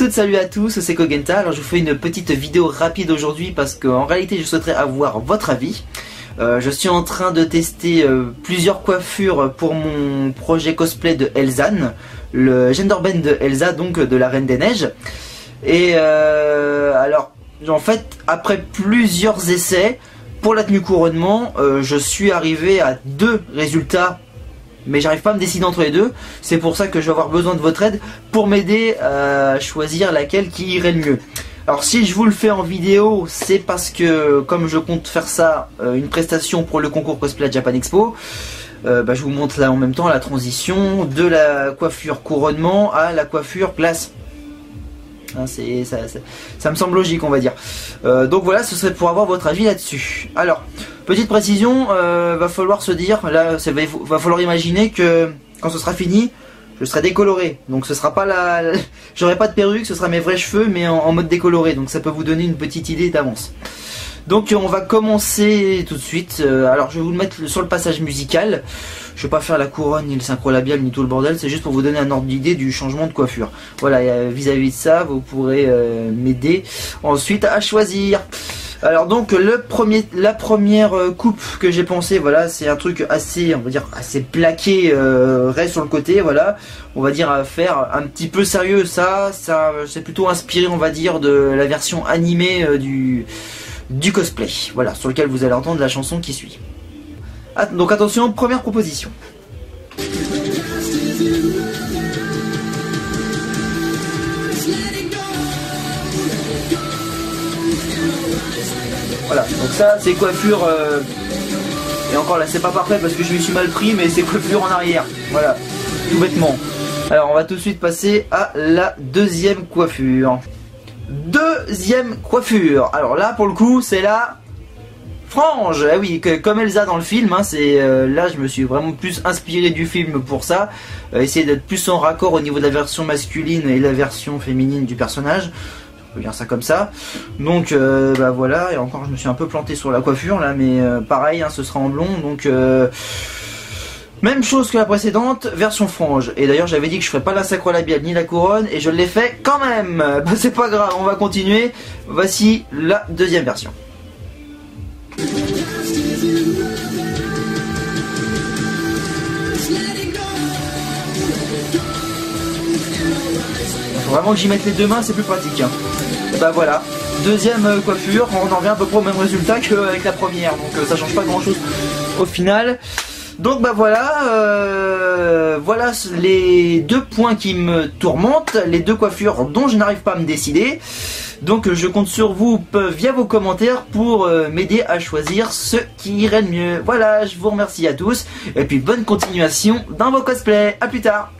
toutes, salut à tous, c'est Kogenta. Alors je vous fais une petite vidéo rapide aujourd'hui parce qu'en réalité je souhaiterais avoir votre avis. Je suis en train de tester plusieurs coiffures pour mon projet cosplay de Elzane, le genderbend de Elsa, donc de la Reine des Neiges. Et alors en fait après plusieurs essais pour la tenue couronnement, je suis arrivé à deux résultats, mais j'arrive pas à me décider entre les deux. C'est pour ça que je vais avoir besoin de votre aide pour m'aider à choisir laquelle qui irait le mieux. Alors si je vous le fais en vidéo, c'est parce que comme je compte faire ça, une prestation pour le concours cosplay à Japan Expo, je vous montre là en même temps la transition de la coiffure couronnement à la coiffure glace. Hein, ça me semble logique, on va dire. Donc voilà, ce serait pour avoir votre avis là-dessus. Alors, petite précision, va falloir se dire, là, va falloir imaginer que quand ce sera fini, je serai décoloré. Donc ce sera pas j'aurai pas de perruque, ce sera mes vrais cheveux, mais en mode décoloré. Donc ça peut vous donner une petite idée d'avance. Donc on va commencer tout de suite. Alors je vais vous le mettre sur le passage musical. Je vais pas faire la couronne, ni le synchro labial, ni tout le bordel. C'est juste pour vous donner un ordre d'idée du changement de coiffure. Voilà, vis-à-vis de ça, vous pourrez m'aider ensuite à choisir. Alors donc la première coupe que j'ai pensé, voilà, c'est un truc assez, on va dire, assez plaqué, reste sur le côté, voilà. On va dire à faire un petit peu sérieux. Ça c'est plutôt inspiré, on va dire, de la version animée du cosplay, voilà, sur lequel vous allez entendre la chanson qui suit. Donc attention, première proposition. Voilà, donc ça c'est coiffure, et encore là c'est pas parfait parce que je me suis mal pris, mais c'est coiffure en arrière, voilà, tout bêtement. Alors on va tout de suite passer à la deuxième coiffure. Deuxième coiffure, alors là pour le coup c'est la frange. Ah oui, comme Elsa dans le film, hein, là je me suis vraiment plus inspiré du film pour ça, essayer d'être plus en raccord au niveau de la version masculine et la version féminine du personnage, on peut dire ça comme ça. Donc voilà, et encore je me suis un peu planté sur la coiffure là, mais pareil, hein, ce sera en blond, donc même chose que la précédente, version frange. Et d'ailleurs j'avais dit que je ferais pas la sacro labiale ni la couronne, et je l'ai fait quand même. C'est pas grave, on va continuer. Voici la deuxième version. Faut vraiment que j'y mette les deux mains, c'est plus pratique, hein. Et bah voilà, deuxième coiffure, on en revient à peu près au même résultat qu'avec la première, donc ça change pas grand chose au final. Donc bah voilà, voilà les deux points qui me tourmentent, les deux coiffures dont je n'arrive pas à me décider. Donc je compte sur vous via vos commentaires pour m'aider à choisir ce qui irait le mieux. Voilà, je vous remercie à tous, et puis bonne continuation dans vos cosplays, à plus tard.